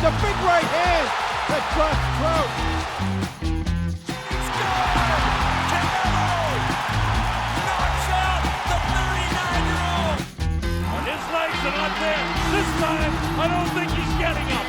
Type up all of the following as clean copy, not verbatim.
a big right hand that drops Trout. It's good! Canelo knocks out the 39-year-old. When his legs are not there, this time I don't think he's getting up.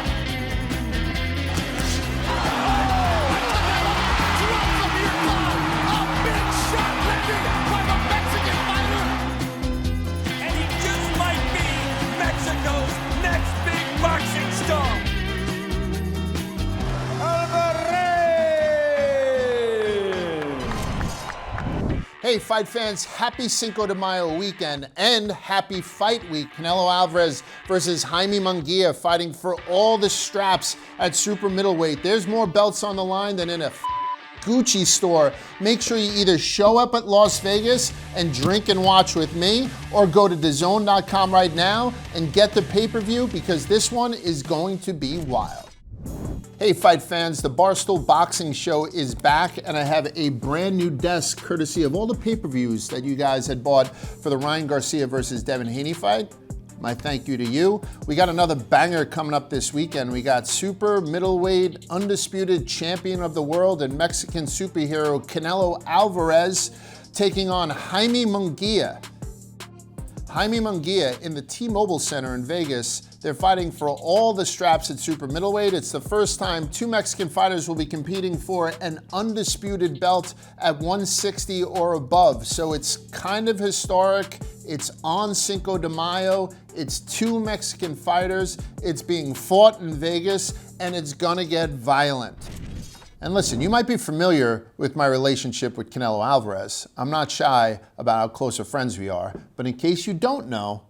Hey, fight fans, happy Cinco de Mayo weekend and happy fight week. Canelo Alvarez versus Jaime Munguia fighting for all the straps at super middleweight. There's more belts on the line than in a Gucci store. Make sure you either show up at Las Vegas and drink and watch with me, or go to DAZN.com right now and get the pay-per-view, because this one is going to be wild. Hey fight fans, the Barstool Boxing Show is back, and I have a brand new desk courtesy of all the pay-per-views that you guys had bought for the Ryan Garcia versus Devin Haney fight. My thank you to you. We got another banger coming up this weekend. We got super middleweight undisputed champion of the world and Mexican superhero Canelo Alvarez taking on Jaime Munguia. Jaime Munguia in the T-Mobile Center in Vegas. They're fighting for all the straps at super middleweight. It's the first time two Mexican fighters will be competing for an undisputed belt at 160 or above. So it's kind of historic. It's on Cinco de Mayo. It's two Mexican fighters. It's being fought in Vegas, and it's gonna get violent. And listen, you might be familiar with my relationship with Canelo Alvarez. I'm not shy about how close of friends we are, but in case you don't know,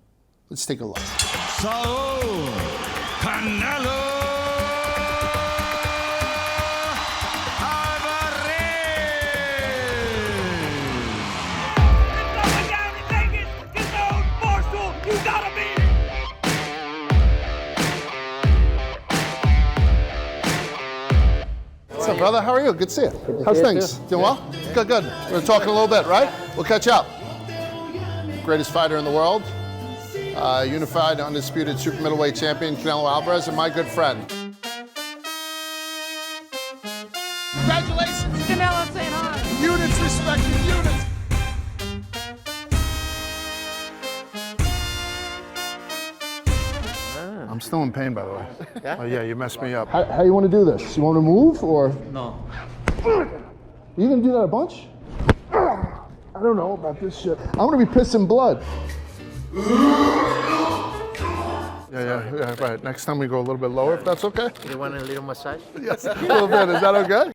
let's take a look. Saul Canelo Alvarez. It's going down in Vegas. It's own Barstool. You gotta beat it. What's up, brother? How are you? Good to see you. How's things? Doing well? Good, good. We're talking a little bit, right? We'll catch up. Greatest fighter in the world. Unified, undisputed super middleweight champion Canelo Alvarez, and my good friend. Congratulations! Canelo saying hi. Units respecting units. I'm still in pain, by the way. Yeah? Oh yeah, you messed me up. How you want to do this? You want to move or? No. You gonna do that a bunch? I don't know about this shit. I'm gonna be pissing blood. Yeah, right. Next time we go a little bit lower, if that's okay. You want a little massage? Yes, a little bit. Is that okay?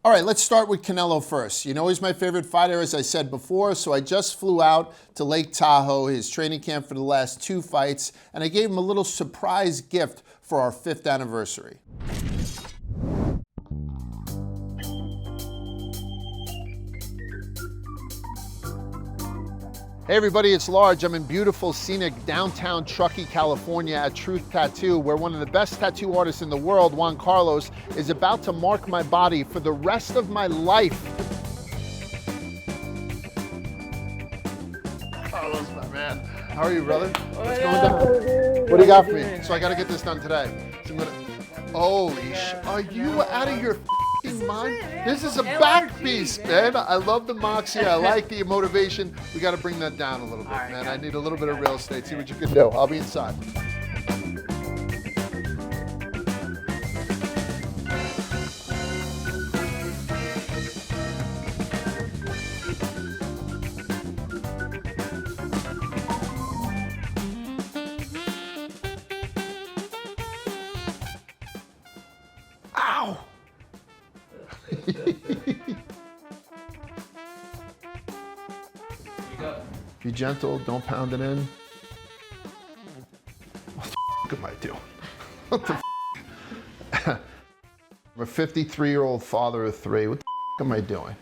All right, let's start with Canelo first. You know he's my favorite fighter, as I said before, so I just flew out to Lake Tahoe, his training camp for the last two fights, and I gave him a little surprise gift for our 5th anniversary. Hey everybody, it's Large. I'm in beautiful, scenic downtown Truckee, California at Truth Tattoo, where one of the best tattoo artists in the world, Juan Carlos, is about to mark my body for the rest of my life. Carlos, my man. How are you, brother? What's going down? What do you got for me? So I gotta get this done today. So I'm gonna... Holy sh... Are you out of your mind? This is a back piece, man. I love the moxie. I like the motivation. We got to bring that down a little bit, man. I need a little bit of real estate. See what you can do. I'll be inside. Ow! Be gentle, don't pound it in. What the am I doing? What the I'm a 53-year-old father of 3. What the am I doing?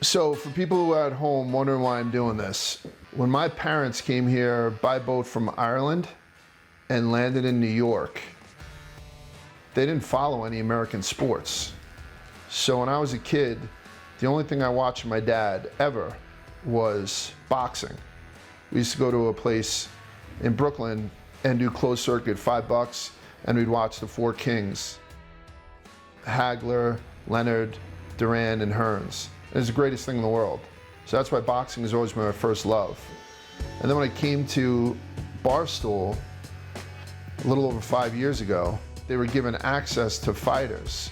So for people who are at home wondering why I'm doing this, when my parents came here by boat from Ireland and landed in New York, they didn't follow any American sports. So when I was a kid, The only thing I watched my dad ever was boxing. We used to go to a place in Brooklyn and do closed circuit, $5, and we'd watch the Four Kings, Hagler, Leonard, Duran, and Hearns. It was the greatest thing in the world. So that's why boxing has always been my first love. And then when I came to Barstool, a little over 5 years ago, they were given access to fighters.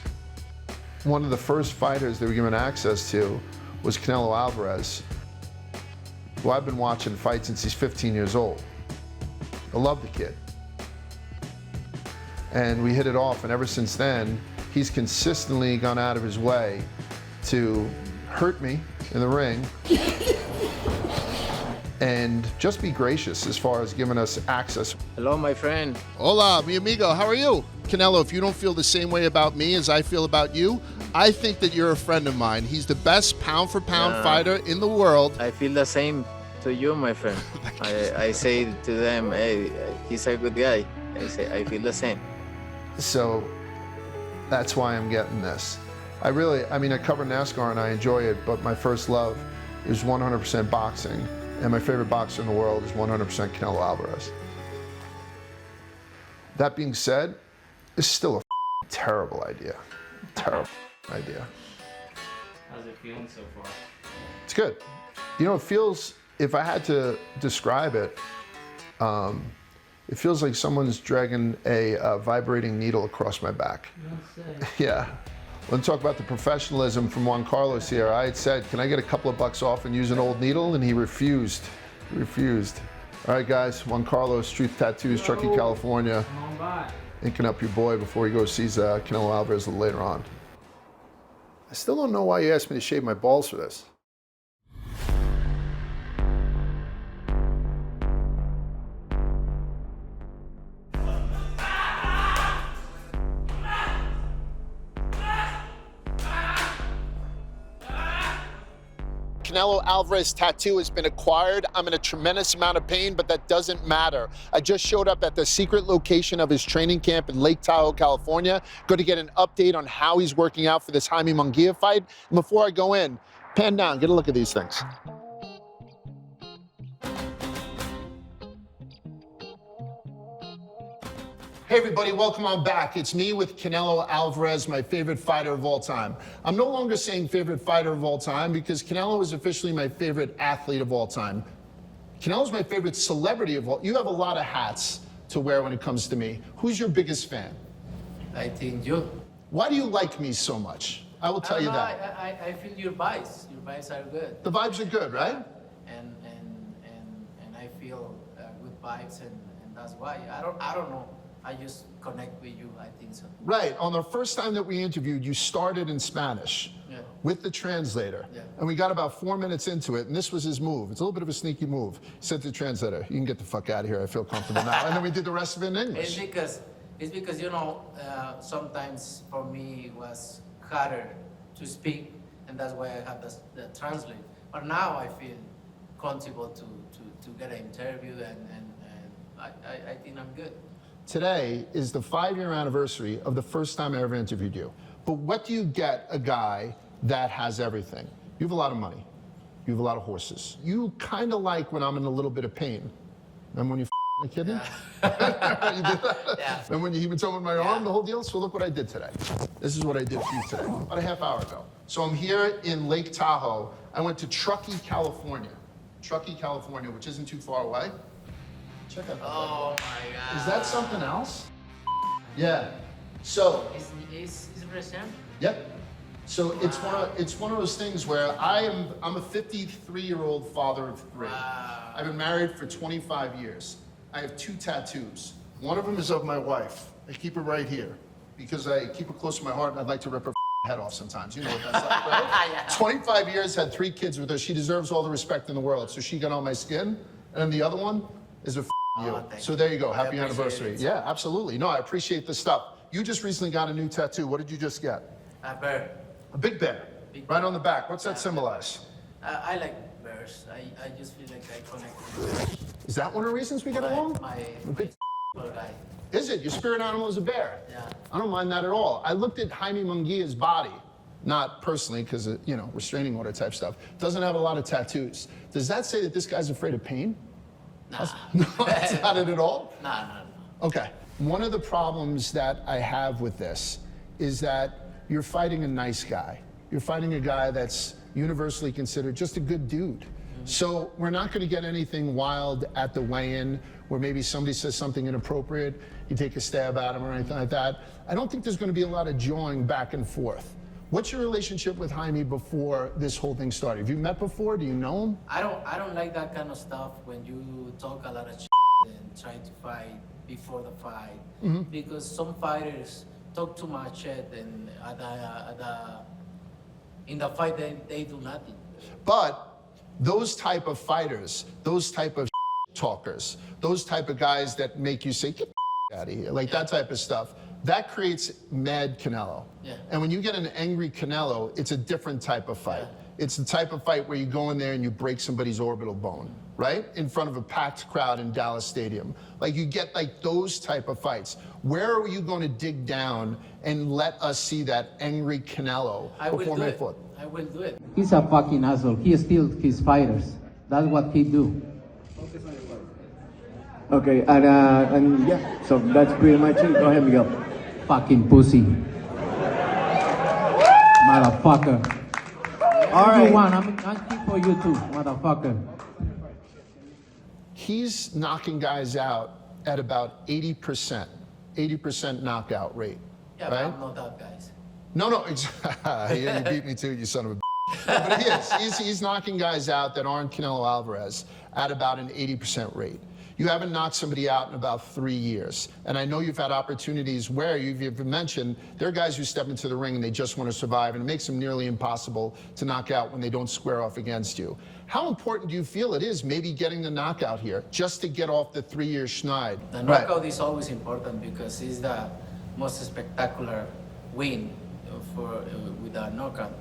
One of the first fighters they were given access to was Canelo Alvarez, who I've been watching fight since he's 15 years old. I love the kid. And we hit it off, and ever since then, he's consistently gone out of his way to hurt me in the ring and just be gracious as far as giving us access. Hello, my friend. Hola, mi amigo, how are you? Canelo, if you don't feel the same way about me as I feel about you, I think that you're a friend of mine. He's the best pound-for-pound fighter in the world. I feel the same to you, my friend. I say to them, hey, he's a good guy. I feel the same. So that's why I'm getting this. I cover NASCAR and I enjoy it, but my first love is 100% boxing, and my favorite boxer in the world is 100% Canelo Alvarez. That being said, it's still a terrible idea. Terrible idea. How's it feeling so far? It's good. You know, it feels, if I had to describe it, it feels like someone's dragging a vibrating needle across my back. Yeah. Let's talk about the professionalism from Juan Carlos here. I had said, can I get a couple of bucks off and use an old needle? And he refused. He refused. All right, guys, Juan Carlos, Truth Tattoos, Truckee, California. Come on by. Inking up your boy before he goes sees Canelo Alvarez a little later on. I still don't know why you asked me to shave my balls for this. Canelo Alvarez tattoo has been acquired. I'm in a tremendous amount of pain, but that doesn't matter. I just showed up at the secret location of his training camp in Lake Tahoe, California. Going to get an update on how he's working out for this Jaime Munguia fight. And before I go in, pan down, get a look at these things. Hey everybody, welcome on back. It's me with Canelo Alvarez, my favorite fighter of all time. I'm no longer saying favorite fighter of all time because Canelo is officially my favorite athlete of all time. Canelo's my favorite celebrity of all. You have a lot of hats to wear when it comes to me. Who's your biggest fan? I think you. Why do you like me so much? I will tell you that. I feel your vibes. Your vibes are good. The vibes are good, right? And I feel good vibes, and that's why. I don't know. I just connect with you, I think so. Right, on the first time that we interviewed, you started in Spanish with the translator. And we got about 4 minutes into it, and this was his move. It's a little bit of a sneaky move. He said to the translator, you can get the fuck out of here, I feel comfortable now. And then we did the rest of it in English. It's because you know, sometimes for me it was harder to speak, and that's why I have the translate. But now I feel comfortable to get an interview, and I think I'm good. Today is the 5-year anniversary of the first time I ever interviewed you. But what do you get a guy that has everything? You have a lot of money. You have a lot of horses. You kind of like when I'm in a little bit of pain. Remember when you my kidney? Yeah. You did that? Yeah. And when you even told me my arm, the whole deal? So look what I did today. This is what I did for you today, about a half hour ago. So I'm here in Lake Tahoe. I went to Truckee, California. Truckee, California, which isn't too far away. Check out that. Oh my God. Is that something else? Yeah. So. Is recent? Yep. So it's one of those things where I'm a 53-year-old father of 3. Wow. I've been married for 25 years. I have 2 tattoos. One of them is of my wife. I keep it right here because I keep it close to my heart and I'd like to rip her head off sometimes. You know what that's like, right? Yeah. 25 years, had 3 kids with her. She deserves all the respect in the world. So she got on my skin. And then the other one is a you. So there you go. Happy anniversary. Yeah, absolutely. No, I appreciate the stuff. You just recently got a new tattoo. What did you just get? A bear. A big bear. Right on the back. What's that symbolize? I like bears. I just feel like I connect with bears. Is that one of the reasons we get along? My guy. Is it? Your spirit animal is a bear? Yeah. I don't mind that at all. I looked at Jaime Munguia's body, not personally because of, restraining order type stuff, doesn't have a lot of tattoos. Does that say that this guy's afraid of pain? Nah. No, that's not it at all? No. Okay. One of the problems that I have with this is that you're fighting a nice guy. You're fighting a guy that's universally considered just a good dude. So we're not going to get anything wild at the weigh-in where maybe somebody says something inappropriate, you take a stab at him or anything like that. I don't think there's going to be a lot of jawing back and forth. What's your relationship with Jaime before this whole thing started? Have you met before? Do you know him? I don't like that kind of stuff when you talk a lot of shit and try to fight before the fight. Because some fighters talk too much shit and in the fight they do nothing. But those type of fighters, those type of talkers, those type of guys that make you say, get out of here, like that type of stuff, that creates mad Canelo. Yeah. And when you get an angry Canelo, it's a different type of fight. It's the type of fight where you go in there and you break somebody's orbital bone, right? In front of a packed crowd in Dallas Stadium. Like you get like those type of fights. Where are you going to dig down and let us see that angry Canelo before May 4th? I will do it. He's a fucking asshole. He steals his fighters. That's what he do. Okay, and yeah, so that's pretty much it. Go ahead, Miguel. Fucking pussy. Motherfucker. All right. You want, I'm here for you too, motherfucker. He's knocking guys out at about 80% knockout rate. Yeah, right? but I'm not that guys. No, you beat me too, you son of a But he is. He's knocking guys out that aren't Canelo Alvarez at about an 80% rate. You haven't knocked somebody out in about 3 years. And I know you've had opportunities where you've mentioned there are guys who step into the ring and they just want to survive, and it makes them nearly impossible to knock out when they don't square off against you. How important do you feel it is maybe getting the knockout here just to get off the 3-year schneid? The knockout is always important because it's the most spectacular win with a knockout.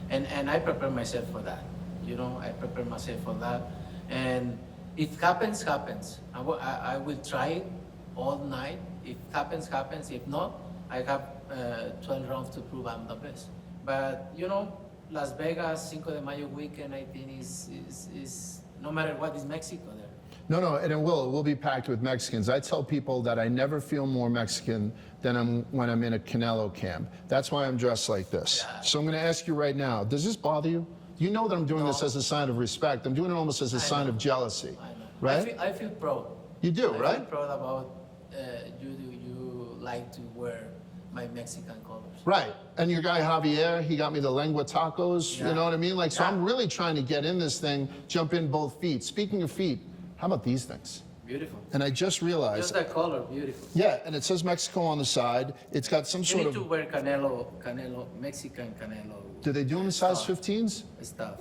And I prepare myself for that. I prepare myself for that. And if it happens, happens. I will try it all night. If it happens. If not, I have 12 rounds to prove I'm the best. But, Las Vegas, Cinco de Mayo weekend, I think is no matter what, is Mexico there. No, and it will be packed with Mexicans. I tell people that I never feel more Mexican than when I'm in a Canelo camp. That's why I'm dressed like this. Yeah. So I'm going to ask you right now, does this bother you? You know that I'm doing this as a sign of respect. I'm doing it almost as a sign of jealousy. I know. Right? I feel proud. You do, right? I feel proud about you like to wear my Mexican colors. Right. And your guy Javier, he got me the lengua tacos, you know what I mean? Like, so I'm really trying to get in this thing, jump in both feet. Speaking of feet, how about these things? Beautiful. And I just realized. Just that color, beautiful. Yeah, and it says Mexico on the side. It's got some sort of. You need to wear Canelo, Mexican Canelo. Do they do them in size 15s? Stuff.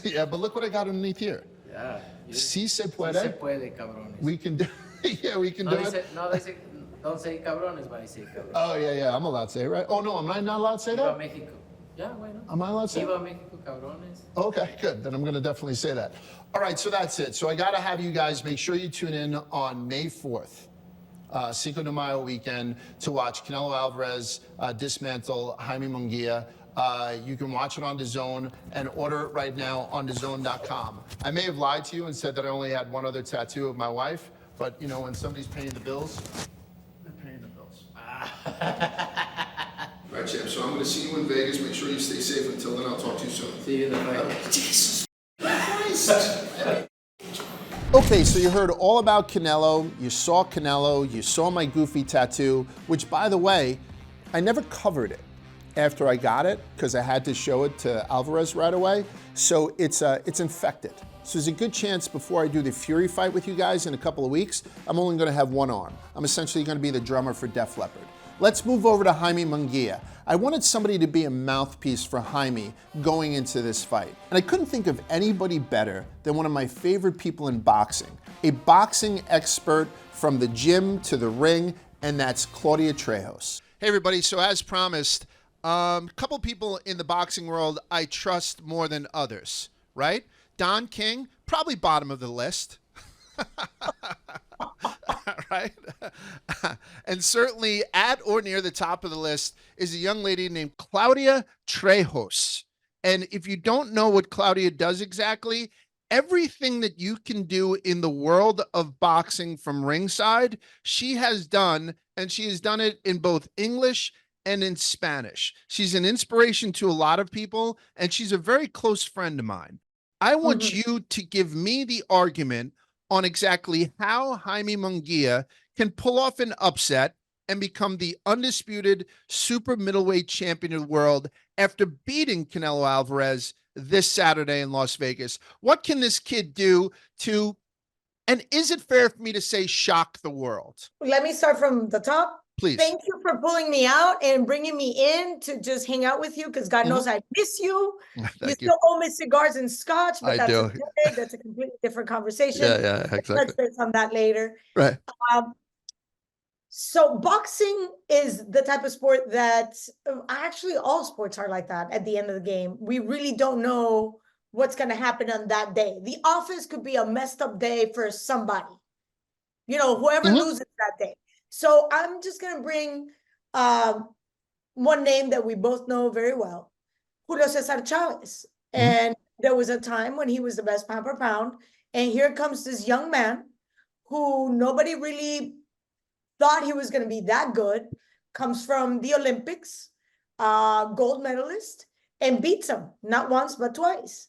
Yeah, but look what I got underneath here. Yeah. Si se puede. Si se puede, cabrones. We can do. Yeah, we can do it. Don't say cabrones, but I say cabrones. Oh yeah, I'm allowed to say it, right? Oh no, am I not allowed to say that? Viva Mexico. Yeah, why not? Am I allowed to say Viva Mexico, cabrones. Okay, good. Then I'm going to definitely say that. All right, so that's it. So I got to have you guys make sure you tune in on May 4th, Cinco de Mayo weekend, to watch Canelo Alvarez dismantle Jaime Munguia. You can watch it on DAZN and order it right now on DAZN.com. I may have lied to you and said that I only had one other tattoo of my wife, but when somebody's paying the bills, they're paying the bills. Right, champ. So I'm going to see you in Vegas. Make sure you stay safe. Until then, I'll talk to you soon. See you in the fight. Jesus Christ. Okay, so you heard all about Canelo. You saw Canelo. You saw my goofy tattoo, which, by the way, I never covered it after I got it because I had to show it to Alvarez right away. So it's infected. So there's a good chance before I do the Fury fight with you guys in a couple of weeks, I'm only going to have one arm. I'm essentially going to be the drummer for Def Leppard. Let's move over to Jaime Munguia. I wanted somebody to be a mouthpiece for Jaime going into this fight. And I couldn't think of anybody better than one of my favorite people in boxing, a boxing expert from the gym to the ring, and that's Claudia Trejos. Hey everybody, so as promised, a couple people in the boxing world I trust more than others, right? Don King, probably bottom of the list. Right? And certainly at or near the top of the list is a young lady named Claudia Trejos. And if you don't know what Claudia does exactly, everything that you can do in the world of boxing from ringside, she has done, and she has done it in both English and in Spanish. She's an inspiration to a lot of people, and she's a very close friend of mine. I want you to give me the argument on exactly how Jaime Munguia can pull off an upset and become the undisputed super middleweight champion of the world after beating Canelo Alvarez this Saturday in Las Vegas. What can this kid do to, and is it fair for me to say, shock the world? Let me start from the top. Please. Thank you for pulling me out and bringing me in to just hang out with you, because God knows I miss you. You still owe me cigars and scotch, but that's okay. That's a completely different conversation. Yeah, exactly. Let's touch on that later. Right. So boxing is the type of sport that actually all sports are like that at the end of the game. We really don't know what's going to happen on that day. The office could be a messed up day for somebody, you know, whoever loses that day. So I'm just going to bring one name that we both know very well, Julio Cesar Chavez. And there was a time when he was the best pound per pound. And here comes this young man who nobody really thought he was going to be that good, comes from the Olympics, gold medalist, and beats him, not once, but twice.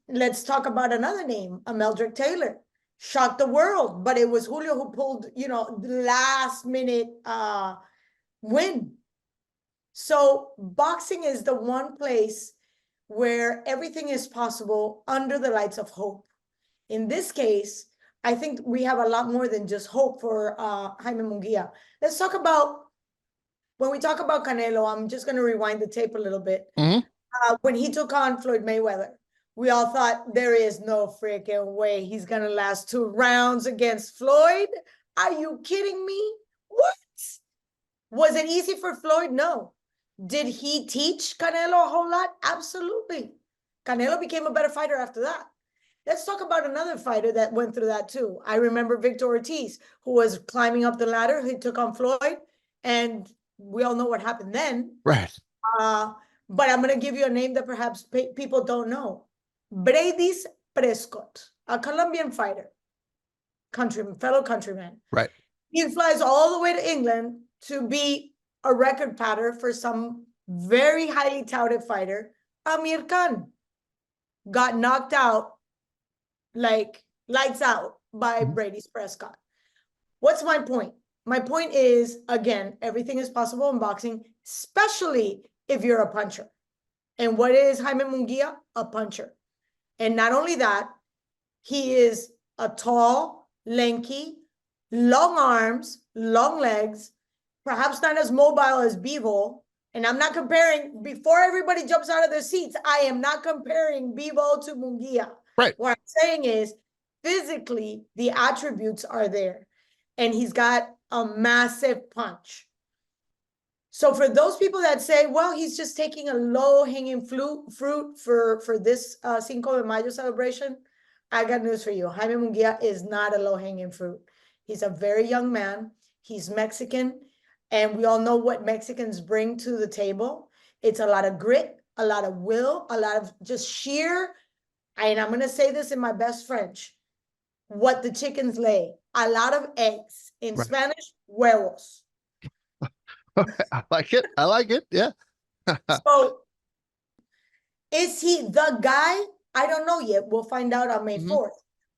Let's talk about another name, Meldrick Taylor. Shocked the world, but it was Julio who pulled, you know, the last minute win. So boxing is the one place where everything is possible under the lights of hope. In this case, I think we have a lot more than just hope for Jaime Munguia. Let's talk about, when we talk about Canelo, I'm just going to rewind the tape a little bit. When he took on Floyd Mayweather, we all thought there is no freaking way he's going to last 2 rounds against Floyd. Are you kidding me? What? Was it easy for Floyd? No. Did he teach Canelo a whole lot? Absolutely. Canelo became a better fighter after that. Let's talk about another fighter that went through that too. I remember Victor Ortiz, who was climbing up the ladder. He took on Floyd, and we all know what happened then. Right. But I'm going to give you a name that perhaps people don't know. Bradys Prescott, a Colombian fighter, fellow countryman. Right. He flies all the way to England to be a record patter for some very highly touted fighter, Amir Khan. Got knocked out like lights out by Bradys Prescott. What's my point? My point is, again, everything is possible in boxing, especially if you're a puncher. And what is Jaime Munguia? A puncher. And not only that, he is a tall, lanky, long arms, long legs, perhaps not as mobile as Bivol. And I'm not comparing, before everybody jumps out of their seats, I am not comparing Bivol to Munguia. Right. What I'm saying is, physically, the attributes are there. And he's got a massive punch. So for those people that say, well, he's just taking a low-hanging fruit for this Cinco de Mayo celebration, I got news for you. Jaime Munguia is not a low-hanging fruit. He's a very young man. He's Mexican, and we all know what Mexicans bring to the table. It's a lot of grit, a lot of will, a lot of just sheer, and I'm going to say this in my best French, what the chickens lay. A lot of eggs. In Spanish, huevos. I like it. I like it. Yeah. So is he the guy? I don't know yet. We'll find out on May 4th.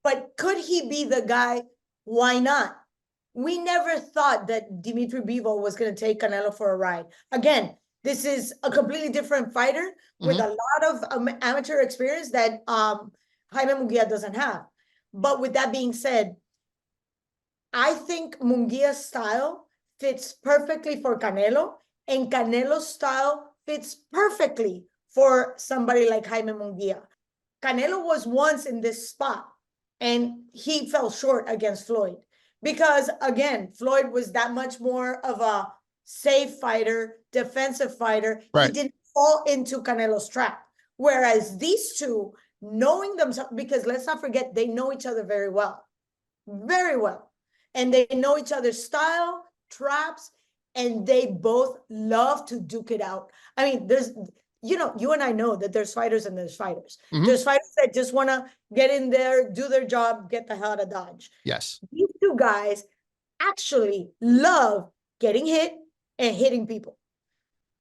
But could he be the guy? Why not? We never thought that Dimitri Bivol was going to take Canelo for a ride. Again, this is a completely different fighter with a lot of amateur experience that Jaime Munguia doesn't have. But with that being said, I think Munguia's style fits perfectly for Canelo, and Canelo's style fits perfectly for somebody like Jaime Munguia. Canelo was once in this spot, and he fell short against Floyd because, again, Floyd was that much more of a safe fighter, defensive fighter. Right. He didn't fall into Canelo's trap. Whereas these two, knowing themselves, because let's not forget, they know each other very well. Very well. And they know each other's style, traps, and they both love to duke it out. I mean, there's, you know, you and I know that there's fighters and there's fighters. There's fighters that just want to get in there, do their job, get the hell out of Dodge. Yes. These two guys actually love getting hit and hitting people.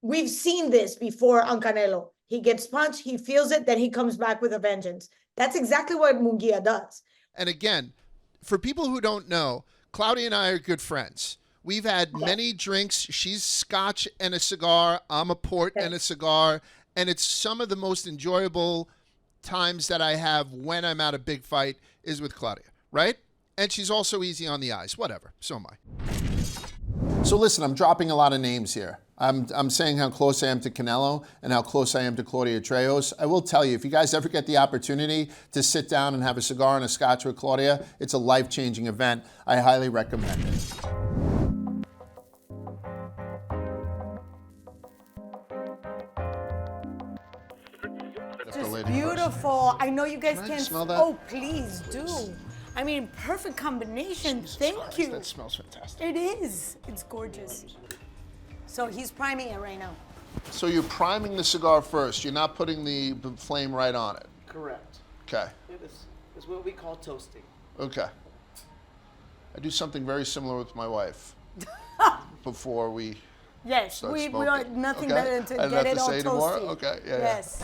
We've seen this before on Canelo. He gets punched, he feels it, then he comes back with a vengeance. That's exactly what Munguia does. And again, for people who don't know, Claudia and I are good friends. We've had many drinks. She's scotch and a cigar. I'm a port and a cigar. And it's some of the most enjoyable times that I have when I'm at a big fight is with Claudia, right? And she's also easy on the eyes. Whatever. So am I. So listen, I'm dropping a lot of names here. I'm saying how close I am to Canelo and how close I am to Claudia Trejos. I will tell you, if you guys ever get the opportunity to sit down and have a cigar and a scotch with Claudia, it's a life-changing event. I highly recommend it. Just beautiful. I know you guys can't smell that? Oh, please do. I mean, perfect combination. Thank you. That smells fantastic. It is. It's gorgeous. So he's priming it right now. So you're priming the cigar first. You're not putting the flame right on it. Correct. Okay. It's what we call toasting. Okay. I do something very similar with my wife before we Yes, start we smoking. want nothing Okay? better than I to don't get have it to all say anymore? toasty. Okay, yeah. Yes.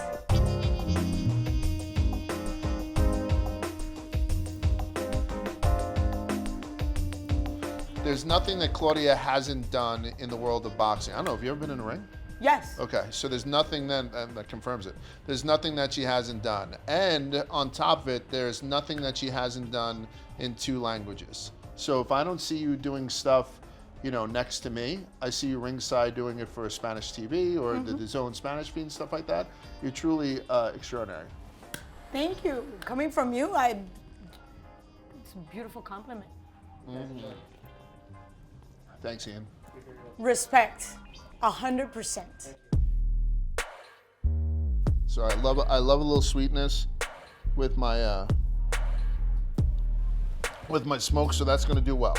There's nothing that Claudia hasn't done in the world of boxing. I don't know, have you ever been in a ring? Yes. Okay, so there's nothing then that confirms it. There's nothing that she hasn't done. And on top of it, there's nothing that she hasn't done in 2 languages. So if I don't see you doing stuff, you know, next to me, I see you ringside doing it for a Spanish TV or the DAZN Spanish feed and stuff like that, you're truly extraordinary. Thank you. Coming from you, it's a beautiful compliment. Thanks, Ian. Respect, 100%. So I love a little sweetness with my smoke, so that's gonna do well.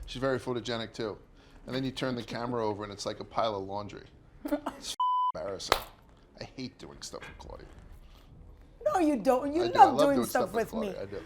She's very photogenic too. And then you turn the camera over and it's like a pile of laundry. It's embarrassing. I hate doing stuff with Claudia. No, you don't. You I love do. I doing stuff with me. Claudia. I do.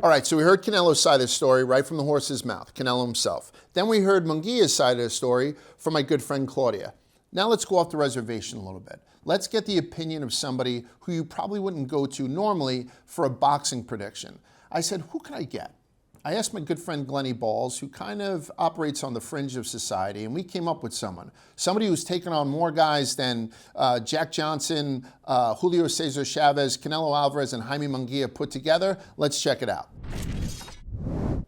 All right, so we heard Canelo's side of the story right from the horse's mouth, Canelo himself. Then we heard Munguia's side of the story from my good friend Claudia. Now let's go off the reservation a little bit. Let's get the opinion of somebody who you probably wouldn't go to normally for a boxing prediction. I said, who can I get? I asked my good friend Glennie Balls, who kind of operates on the fringe of society, and we came up with somebody who's taken on more guys than Jack Johnson, Julio Cesar Chavez, Canelo Alvarez, and Jaime Munguia put together. Let's check it out.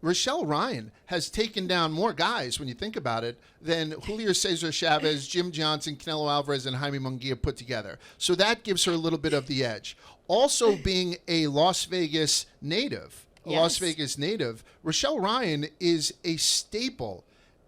Rochelle Ryan has taken down more guys, when you think about it, than Julio Cesar Chavez, Jim Johnson, Canelo Alvarez, and Jaime Munguia put together. So that gives her a little bit of the edge. Also being a Las Vegas native, Rochelle Ryan is a staple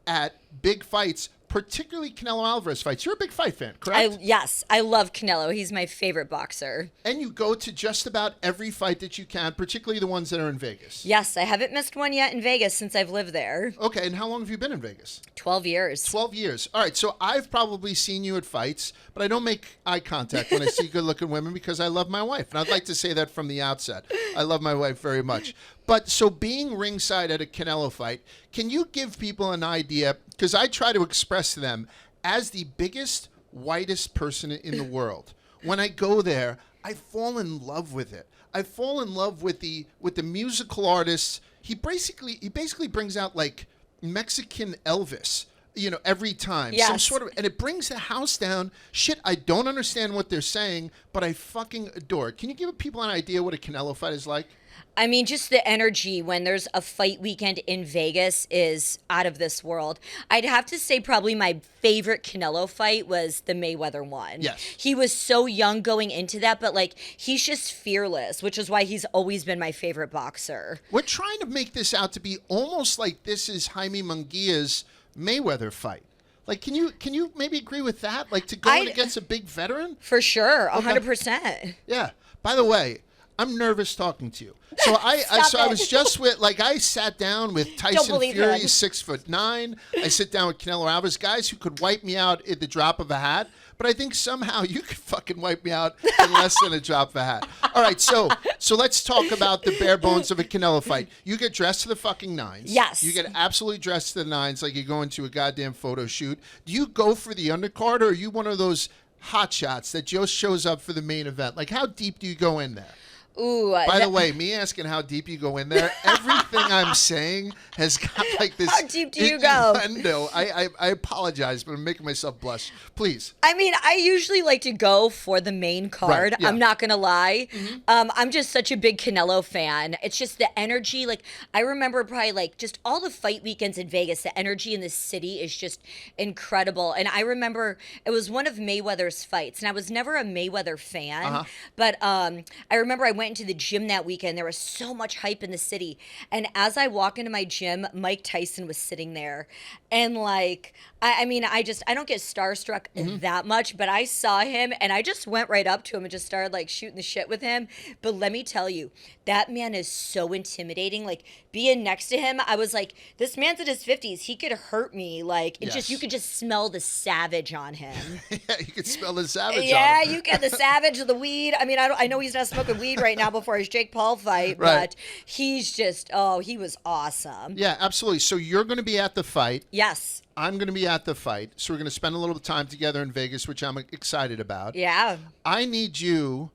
at big fights, particularly Canelo Alvarez fights. You're a big fight fan, correct? Yes, I love Canelo. He's my favorite boxer. And you go to just about every fight that you can, particularly the ones that are in Vegas. Yes, I haven't missed one yet in Vegas since I've lived there. Okay, and how long have you been in Vegas? 12 years. 12 years. All right, so I've probably seen you at fights, but I don't make eye contact when I see good-looking women because I love my wife. And I'd like to say that from the outset. I love my wife very much. But so being ringside at a Canelo fight, can you give people an idea? Because I try to express to them as the biggest, whitest person in the world. When I go there, I fall in love with it. I fall in love with the musical artists. He basically brings out like Mexican Elvis, you know, every time. Yes. Some sort of, and it brings the house down. Shit, I don't understand what they're saying, but I fucking adore it. Can you give people an idea what a Canelo fight is like? I mean, just the energy when there's a fight weekend in Vegas is out of this world. I'd have to say probably my favorite Canelo fight was the Mayweather one. Yes. He was so young going into that, but like he's just fearless, which is why he's always been my favorite boxer. We're trying to make this out to be almost like this is Jaime Munguia's Mayweather fight. Like, can you maybe agree with that? Like, to go in against a big veteran? For sure, 100%. Yeah. By the way, I'm nervous talking to you. So I was just with, like, I sat down with Tyson Fury, 6'9". I sit down with Canelo Alvarez, guys who could wipe me out at the drop of a hat. But I think somehow you could fucking wipe me out in less than a drop of a hat. All right, so let's talk about the bare bones of a Canelo fight. You get dressed to the fucking nines. Yes. You get absolutely dressed to the nines like you're going to a goddamn photo shoot. Do you go for the undercard, or are you one of those hot shots that just shows up for the main event? Like, how deep do you go in there? Ooh. By the way, me asking how deep you go in there, everything I'm saying has got like this. How deep do you go? No, I apologize, but I'm making myself blush. Please. I mean, I usually like to go for the main card. Right, yeah. I'm not going to lie. I'm just such a big Canelo fan. It's just the energy. Like, I remember probably like just all the fight weekends in Vegas. The energy in the city is just incredible. And I remember it was one of Mayweather's fights, and I was never a Mayweather fan. But I remember I went into the gym that weekend. There was so much hype in the city. And as I walk into my gym, Mike Tyson was sitting there. And like, I mean, I don't get starstruck that much, but I saw him and I just went right up to him and just started like shooting the shit with him. But let me tell you, that man is so intimidating. Like, being next to him, I was like, this man's in his 50s. He could hurt me. Like, you could just smell the savage on him. Yeah, you could smell the savage on him. Yeah, you get the savage of the weed. I mean, I know he's not smoking weed right now before his Jake Paul fight, but he's just, he was awesome. Yeah, absolutely. So you're going to be at the fight. Yes. I'm going to be at the fight. So we're going to spend a little time together in Vegas, which I'm excited about. Yeah. I need you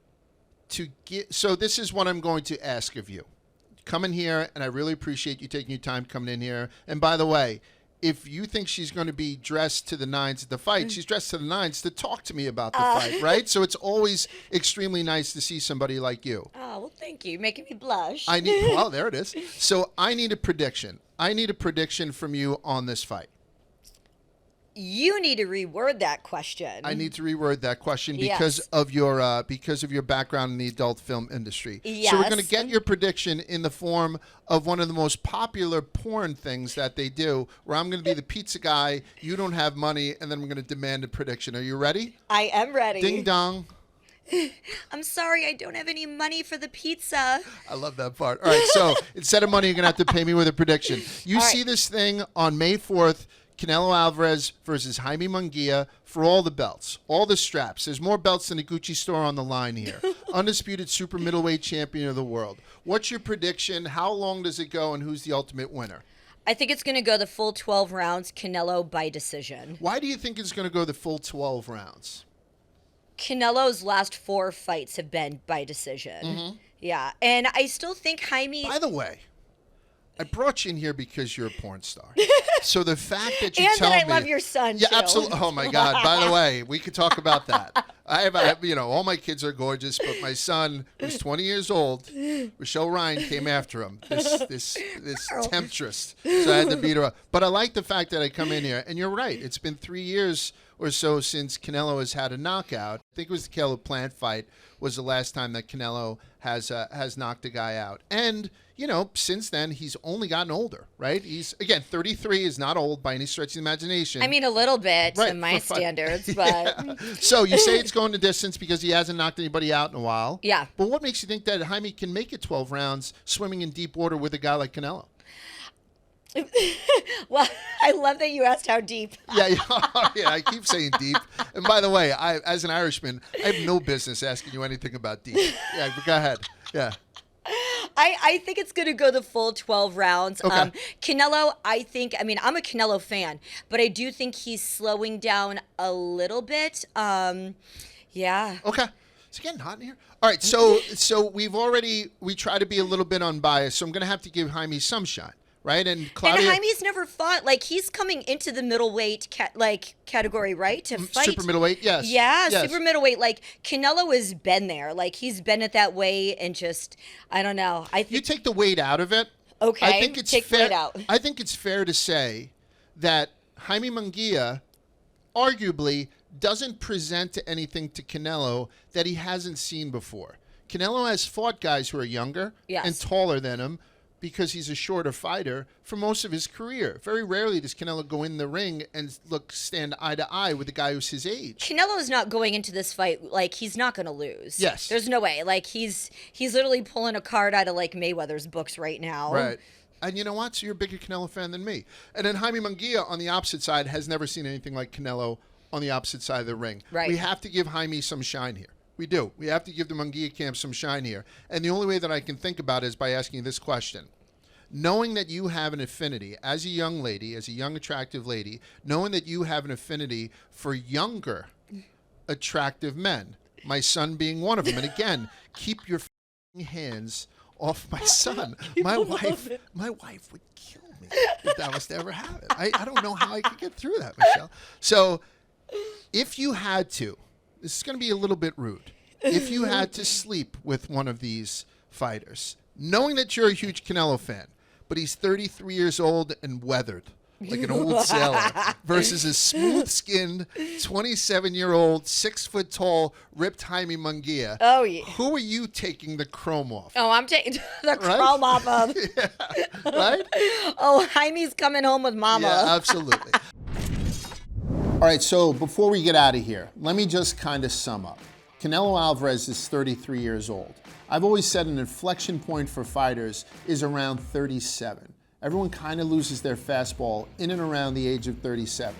to get, so this is what I'm going to ask of you. Come in here, and I really appreciate you taking your time coming in here. And by the way, if you think she's going to be dressed to the nines at the fight, she's dressed to the nines to talk to me about the fight, right? So it's always extremely nice to see somebody like you. Oh, well, thank you. You're making me blush. Well, there it is. So I need a prediction. I need a prediction from you on this fight. You need to reword that question. I need to reword that question because of your background in the adult film industry. Yes. So we're going to get your prediction in the form of one of the most popular porn things that they do, where I'm going to be the pizza guy, you don't have money, and then I'm going to demand a prediction. Are you ready? I am ready. Ding dong. I'm sorry, I don't have any money for the pizza. I love that part. All right, so instead of money, you're going to have to pay me with a prediction. You see this thing on May 4th, Canelo Alvarez versus Jaime Munguia for all the belts, all the straps. There's more belts than a Gucci store on the line here. Undisputed super middleweight champion of the world. What's your prediction? How long does it go, and who's the ultimate winner? I think it's going to go the full 12 rounds, Canelo by decision. Why do you think it's going to go the full 12 rounds? Canelo's last 4 fights have been by decision. Yeah, and I still think Jaime... By the way, I brought you in here because you're a porn star. So the fact that you and tell that I me, love your son, yeah, too. absolutely. Oh my God! By the way, we could talk about that. I have, all my kids are gorgeous, but my son, who's 20 years old, Rochelle Ryan came after him. This temptress. So I had to beat her up. But I like the fact that I come in here, and you're right. It's been 3 years or so since Canelo has had a knockout. I think it was the Caleb Plant fight was the last time that Canelo has knocked a guy out. And since then, he's only gotten older, right? He's, again, 33 is not old by any stretch of the imagination. I mean, a little bit in my standards, but... Yeah. So you say it's going the distance because he hasn't knocked anybody out in a while. Yeah. But what makes you think that Jaime can make it 12 rounds swimming in deep water with a guy like Canelo? Well, I love that you asked how deep. Yeah, I keep saying deep. And by the way, as an Irishman, I have no business asking you anything about deep. Yeah, but go ahead. Yeah. I think it's going to go the full 12 rounds. Okay. Canelo, I'm a Canelo fan, but I do think he's slowing down a little bit. Yeah. Okay. It's getting hot in here. All right, so we try to be a little bit unbiased, so I'm going to have to give Jaime some shine. Right, and Claudia. And Jaime's never fought. Like, he's coming into the middleweight category, right, to fight. Super middleweight, yes. Yeah, yes. Super middleweight. Like, Canelo has been there. Like, he's been it that way, and just, I don't know. I think you take the weight out of it. Okay. I think it's take fair. Weight out. I think it's fair to say that Jaime Munguia, arguably, doesn't present anything to Canelo that he hasn't seen before. Canelo has fought guys who are younger and taller than him, because he's a shorter fighter for most of his career. Very rarely does Canelo go in the ring and stand eye to eye with a guy who's his age. Canelo is not going into this fight like he's not going to lose. Yes. There's no way. Like he's literally pulling a card out of like Mayweather's books right now. Right. And you know what? So you're a bigger Canelo fan than me. And then Jaime Munguia on the opposite side has never seen anything like Canelo on the opposite side of the ring. Right. We have to give Jaime some shine here. We do. We have to give the Munguia camp some shine here. And the only way that I can think about it is by asking you this question. Knowing that you have an affinity as a young lady, as a young attractive lady, knowing that you have an affinity for younger attractive men, my son being one of them. And again, keep your hands off my son. My wife would kill me if that was to ever happen. I don't know how I could get through that, Michelle. So if you had to, this is going to be a little bit rude. If you had to sleep with one of these fighters, knowing that you're a huge Canelo fan, but he's 33 years old and weathered, like an old sailor, versus a smooth-skinned, 27-year-old, 6-foot-tall, ripped Jaime Munguia. Oh, yeah. Who are you taking the chrome off? Oh, I'm taking the chrome off of. Yeah. Right? Oh, Jaime's coming home with mama. Yeah, absolutely. All right, so before we get out of here, let me just kind of sum up. Canelo Alvarez is 33 years old. I've always said an inflection point for fighters is around 37. Everyone kind of loses their fastball in and around the age of 37.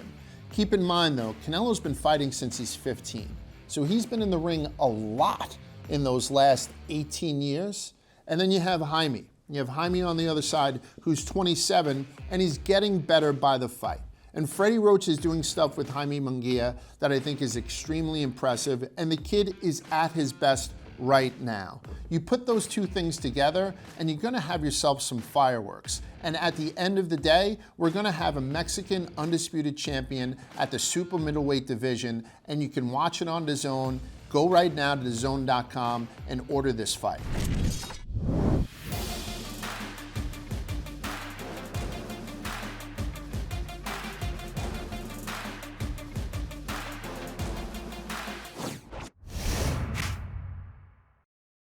Keep in mind, though, Canelo's been fighting since he's 15. So he's been in the ring a lot in those last 18 years. And then you have Jaime. You have Jaime on the other side, who's 27, and he's getting better by the fight. And Freddie Roach is doing stuff with Jaime Munguia that I think is extremely impressive, and the kid is at his best right now. You put those two things together, and you're gonna have yourself some fireworks. And at the end of the day, we're gonna have a Mexican undisputed champion at the super middleweight division, and you can watch it on DAZN. Go right now to DAZN.com and order this fight.